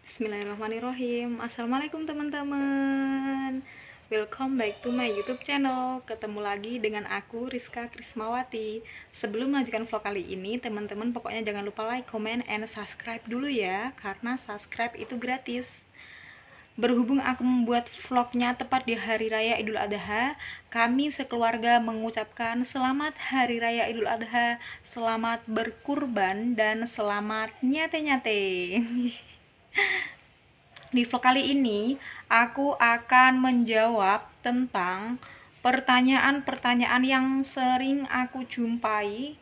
Bismillahirrahmanirrahim. Assalamualaikum teman-teman. Welcome back to my YouTube channel. Ketemu lagi dengan aku Rizka Krismawati. Sebelum melanjutkan vlog kali ini, teman-teman pokoknya jangan lupa like, comment, and subscribe dulu ya, karena subscribe itu gratis. Berhubung aku membuat vlognya tepat di Hari Raya Idul Adha, kami sekeluarga mengucapkan selamat Hari Raya Idul Adha, selamat berkurban, dan selamat nyate-nyate. Di vlog kali ini, aku akan menjawab tentang pertanyaan-pertanyaan yang sering aku jumpai.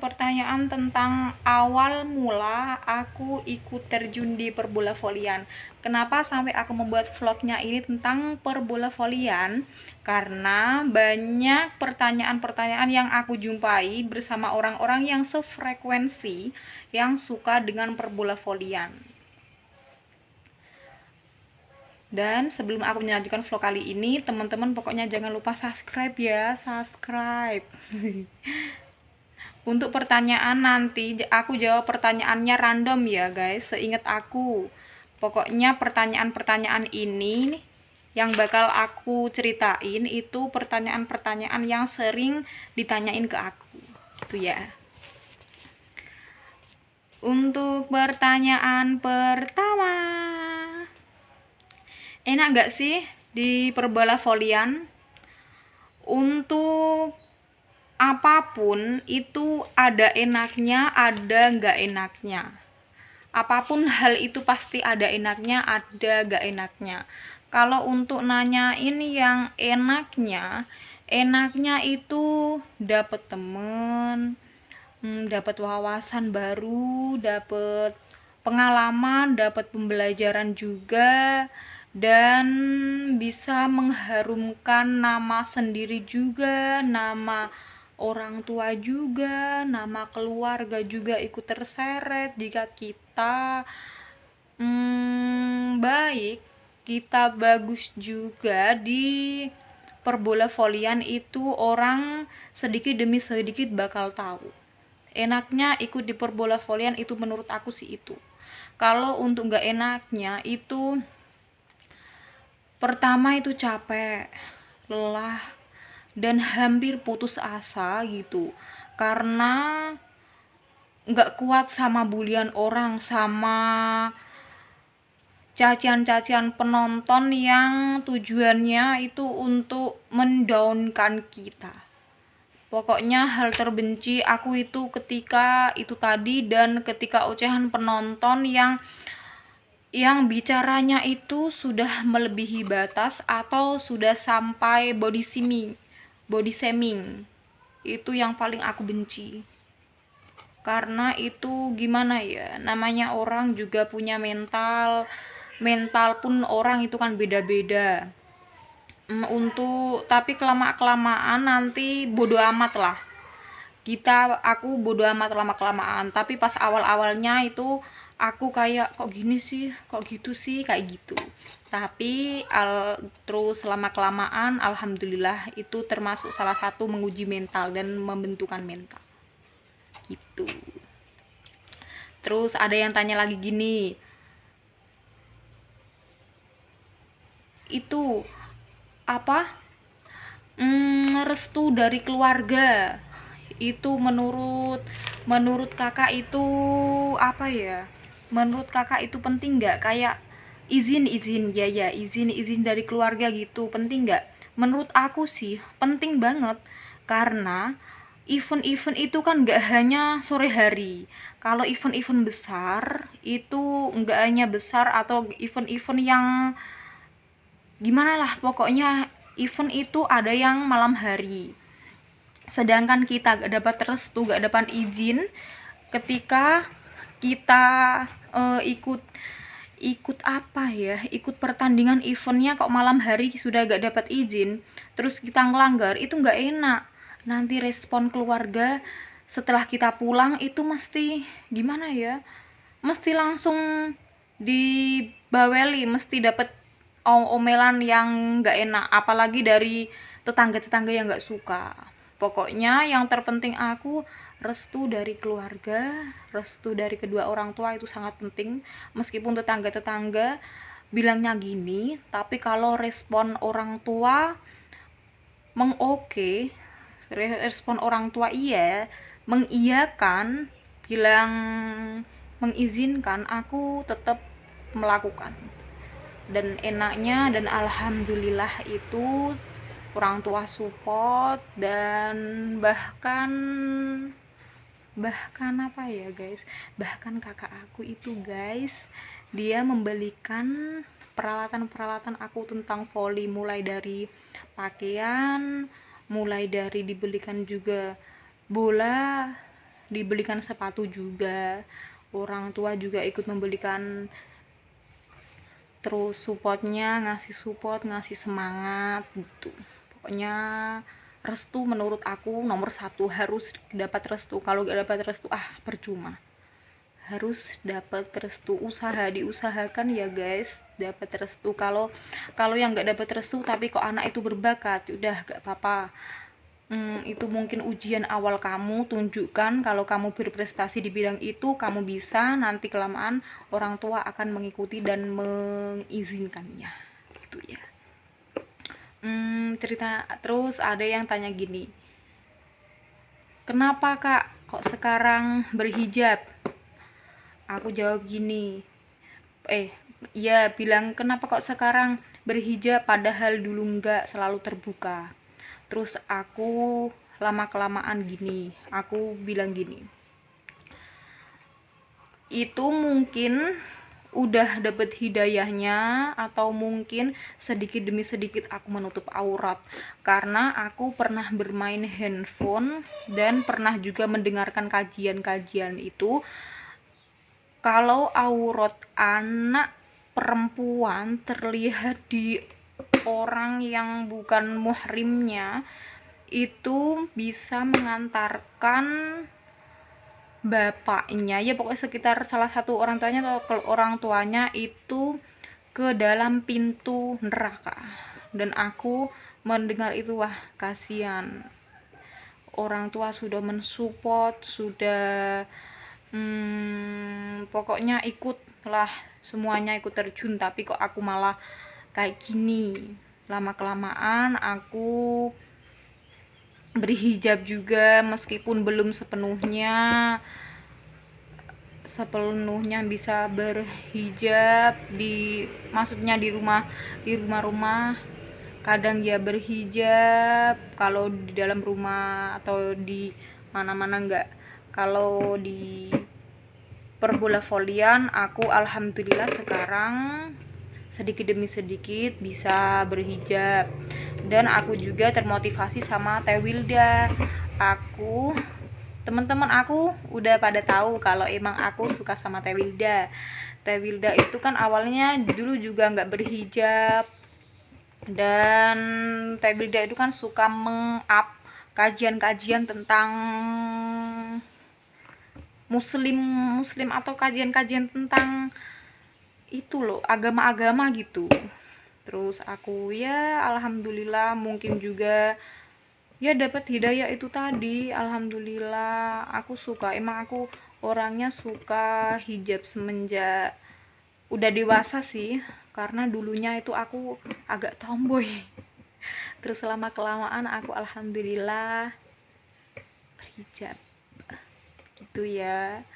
Pertanyaan tentang awal mula aku ikut terjun di perbola volian. Kenapa sampai aku membuat vlognya ini tentang perbola volian? Karena banyak pertanyaan-pertanyaan yang aku jumpai bersama orang-orang yang sefrekuensi yang suka dengan perbola volian. Dan sebelum aku melanjutkan vlog kali ini, teman-teman pokoknya jangan lupa subscribe ya, subscribe. Untuk pertanyaan nanti aku jawab pertanyaannya random ya guys, seingat aku. Pokoknya pertanyaan-pertanyaan ini yang bakal aku ceritain itu pertanyaan-pertanyaan yang sering ditanyain ke aku. Itu ya. Untuk pertanyaan pertama, enak gak sih di perbola volian? Untuk apapun itu ada enaknya, ada nggak enaknya. Apapun hal itu pasti ada enaknya, ada nggak enaknya. Kalau untuk nanyain yang enaknya itu dapat temen, dapat wawasan baru, dapat pengalaman, dapat pembelajaran juga, dan bisa mengharumkan nama sendiri juga, nama orang tua juga, nama keluarga juga ikut terseret jika kita baik, kita bagus juga di perbola volian itu orang sedikit demi sedikit bakal tahu. Enaknya ikut di perbola volian itu menurut aku sih itu. Kalau untuk nggak enaknya itu pertama itu capek, lelah, dan hampir putus asa gitu. Karena nggak kuat sama bulian orang, sama cacian-cacian penonton yang tujuannya itu untuk mendownkan kita. Pokoknya hal terbenci aku itu ketika itu tadi, dan ketika ocehan penonton yang bicaranya itu sudah melebihi batas atau sudah sampai body shaming. Itu yang paling aku benci. Karena itu gimana ya, namanya orang juga punya mental pun orang itu kan beda-beda. Tapi kelamaan nanti bodo amat lah. Aku bodo amat lama-kelamaan, tapi pas awal-awalnya itu aku kayak kok gini sih, kok gitu sih, kayak gitu. Tapi terus lama-kelamaan alhamdulillah itu termasuk salah satu menguji mental dan membentukkan mental. Gitu. Terus ada yang tanya lagi gini, itu apa? Restu dari keluarga itu menurut kakak itu apa ya? Menurut kakak itu penting nggak? Kayak izin dari keluarga gitu, penting nggak? Menurut aku sih penting banget, karena event-event itu kan nggak hanya sore hari. Kalau event-event besar itu nggak hanya besar, atau event-event yang gimana lah, pokoknya event itu ada yang malam hari. Sedangkan kita gak dapat restu, gak dapat izin ketika kita ikut apa ya, ikut pertandingan eventnya kok malam hari sudah gak dapat izin, terus kita ngelanggar, itu gak enak. Nanti respon keluarga setelah kita pulang itu mesti gimana ya, mesti langsung dibaweli, mesti dapat omelan yang gak enak, apalagi dari tetangga-tetangga yang gak suka. Pokoknya yang terpenting aku restu dari keluarga, restu dari kedua orang tua itu sangat penting. Meskipun tetangga-tetangga bilangnya gini, tapi kalau respon orang tua mengoke, respon orang tua iya, mengiyakan, bilang mengizinkan, aku tetap melakukan. Dan enaknya dan alhamdulillah itu orang tua support, dan bahkan apa ya guys, bahkan kakak aku itu guys, dia membelikan peralatan-peralatan aku tentang voli, mulai dari pakaian, mulai dari dibelikan juga bola, dibelikan sepatu juga. Orang tua juga ikut membelikan, terus supportnya, ngasih support, ngasih semangat gitu. Pokoknya restu menurut aku nomor satu, harus dapat restu. Kalau gak dapat restu percuma. Harus dapat restu, diusahakan ya guys, dapat restu. Kalau yang nggak dapat restu tapi kok anak itu berbakat, udah gak apa-apa. Itu mungkin ujian awal kamu, tunjukkan kalau kamu berprestasi di bidang itu, kamu bisa, nanti kelamaan orang tua akan mengikuti dan mengizinkannya gitu ya. Cerita terus ada yang tanya gini, kenapa kak kok sekarang berhijab? Aku jawab gini, iya bilang kenapa kok sekarang berhijab padahal dulu enggak, selalu terbuka. Terus aku lama-kelamaan gini, aku bilang gini, itu mungkin udah dapet hidayahnya, atau mungkin sedikit demi sedikit aku menutup aurat, karena aku pernah bermain handphone dan pernah juga mendengarkan kajian-kajian itu, kalau aurat anak perempuan terlihat di orang yang bukan muhrimnya, itu bisa mengantarkan bapaknya, ya pokoknya sekitar salah satu orang tuanya atau orang tuanya itu ke dalam pintu neraka. Dan aku mendengar itu, wah kasihan, orang tua sudah mensupport, sudah pokoknya ikut lah, semuanya ikut terjun, tapi kok aku malah kayak gini. Lama kelamaan aku berhijab juga, meskipun belum sepenuhnya bisa berhijab, maksudnya di rumah-rumah kadang ya berhijab, kalau di dalam rumah atau di mana-mana enggak. Kalau di perbola volian aku alhamdulillah sekarang sedikit demi sedikit bisa berhijab, dan aku juga termotivasi sama Teh Wilda. Teman-teman aku udah pada tahu kalau emang aku suka sama Teh Wilda. Teh Wilda itu kan awalnya dulu juga nggak berhijab, dan Teh Wilda itu kan suka meng-up kajian-kajian tentang muslim atau kajian-kajian tentang itu loh, agama-agama gitu. Terus aku ya alhamdulillah mungkin juga ya dapat hidayah itu tadi. Alhamdulillah aku suka, emang aku orangnya suka hijab semenjak udah dewasa sih, karena dulunya itu aku agak tomboy. Terus lama kelamaan aku alhamdulillah berhijab gitu ya.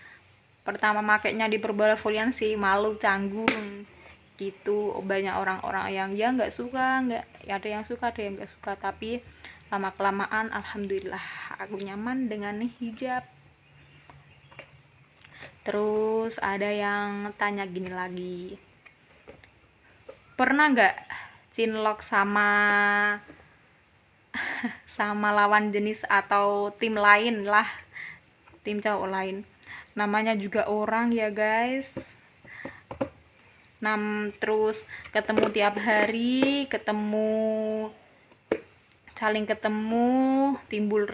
Pertama makainya di perbola volian sih malu, canggung gitu, banyak orang-orang yang ya nggak suka, nggak ada yang suka, ada yang nggak suka, tapi lama kelamaan alhamdulillah aku nyaman dengan hijab. Terus ada yang tanya gini lagi, pernah nggak cinlok sama lawan jenis atau tim lain lah, tim cowok lain, namanya juga orang ya guys. Terus ketemu tiap hari, saling ketemu, timbul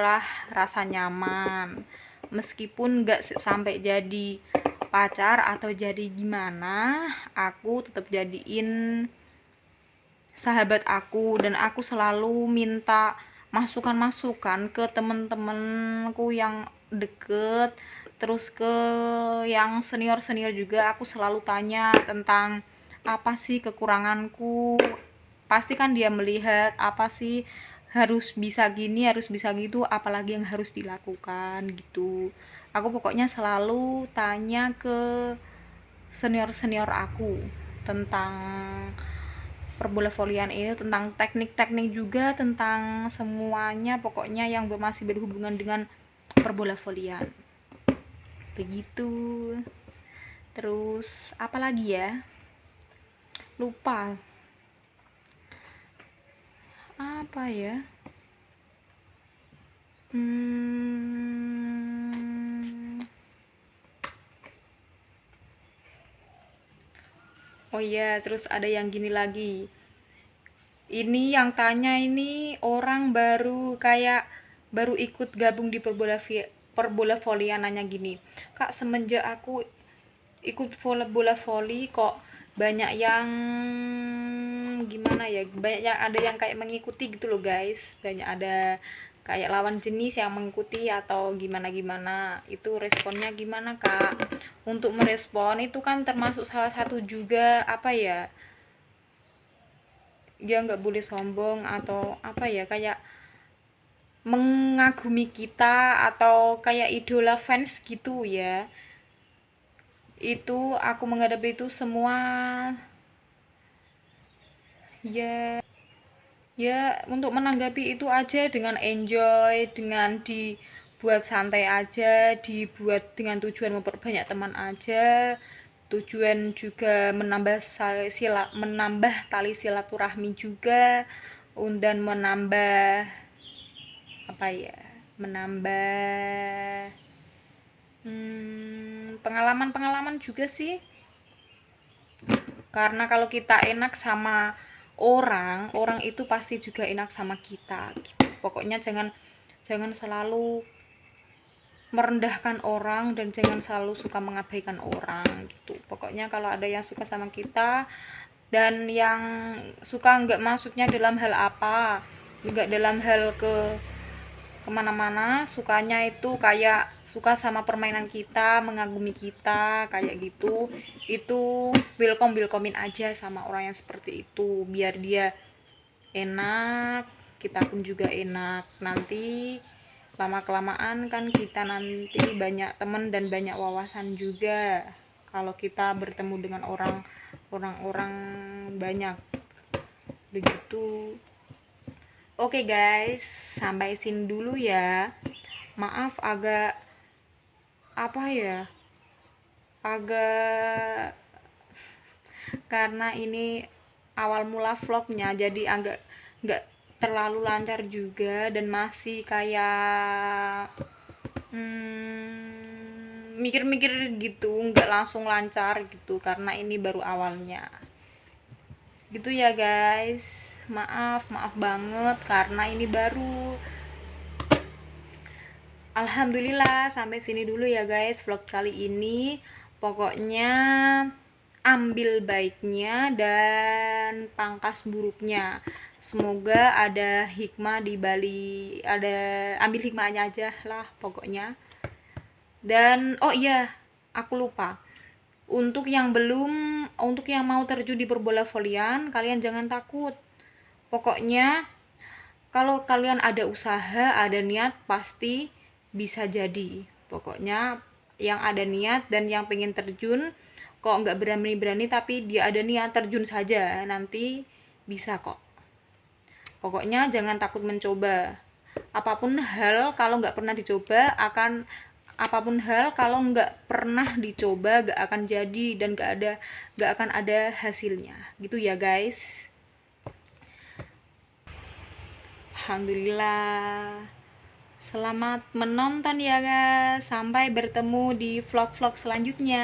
rasa nyaman. Meskipun gak sampai jadi pacar atau jadi gimana, aku tetap jadiin sahabat aku, dan aku selalu minta masukan-masukan ke temen-temenku yang deket. Terus ke yang senior-senior juga aku selalu tanya tentang apa sih kekuranganku. Pasti kan dia melihat apa sih harus bisa gini, harus bisa gitu, apalagi yang harus dilakukan gitu. Aku pokoknya selalu tanya ke senior-senior aku tentang perbola volian ini, tentang teknik-teknik juga, tentang semuanya pokoknya yang masih berhubungan dengan perbola volian. Begitu. Terus apa lagi ya? Lupa. Apa ya? Oh iya, terus ada yang gini lagi. Ini yang tanya ini orang baru ikut gabung di perbola volian, nanya gini, Kak, semenjak aku ikut bola voli kok banyak yang gimana ya, banyak yang ada yang kayak mengikuti gitu loh guys, banyak ada kayak lawan jenis yang mengikuti atau gimana itu responnya gimana Kak? Untuk merespon itu kan termasuk salah satu juga apa ya, dia nggak boleh sombong atau apa ya, kayak mengagumi kita atau kayak idola fans gitu ya. Itu aku menghadapi itu semua ya, untuk menanggapi itu aja dengan enjoy, dengan dibuat santai aja, dibuat dengan tujuan memperbanyak teman aja, tujuan juga menambah tali silaturahmi juga, dan menambah apa ya, menambah pengalaman-pengalaman juga sih. Karena kalau kita enak sama orang itu pasti juga enak sama kita gitu. Pokoknya jangan selalu merendahkan orang dan jangan selalu suka mengabaikan orang gitu. Pokoknya kalau ada yang suka sama kita dan yang suka, nggak masuknya dalam hal apa, nggak dalam hal kemana-mana, sukanya itu kayak suka sama permainan kita, mengagumi kita kayak gitu, itu welcomein aja sama orang yang seperti itu, biar dia enak, kita pun juga enak. Nanti lama kelamaan kan kita nanti banyak teman dan banyak wawasan juga kalau kita bertemu dengan orang-orang banyak begitu. Oke guys, sampai sini dulu ya. Maaf agak apa ya, agak, karena ini awal mula vlognya jadi agak nggak terlalu lancar juga dan masih kayak mikir-mikir gitu, nggak langsung lancar gitu karena ini baru awalnya gitu ya guys. Maaf banget karena ini baru. Alhamdulillah sampai sini dulu ya guys vlog kali ini. Pokoknya ambil baiknya dan pangkas buruknya. Semoga ada hikmah di balik, ambil hikmahnya aja lah pokoknya. Dan oh iya, aku lupa. Untuk yang mau terjun di perbola volian, kalian jangan takut. Pokoknya kalau kalian ada usaha, ada niat, pasti bisa jadi. Pokoknya yang ada niat dan yang pengen terjun, kok nggak berani-berani tapi dia ada niat, terjun saja, nanti bisa kok. Pokoknya jangan takut mencoba. Apapun hal kalau nggak pernah dicoba gak akan jadi dan gak akan ada hasilnya gitu ya guys. Alhamdulillah, selamat menonton ya guys, sampai bertemu di vlog-vlog selanjutnya.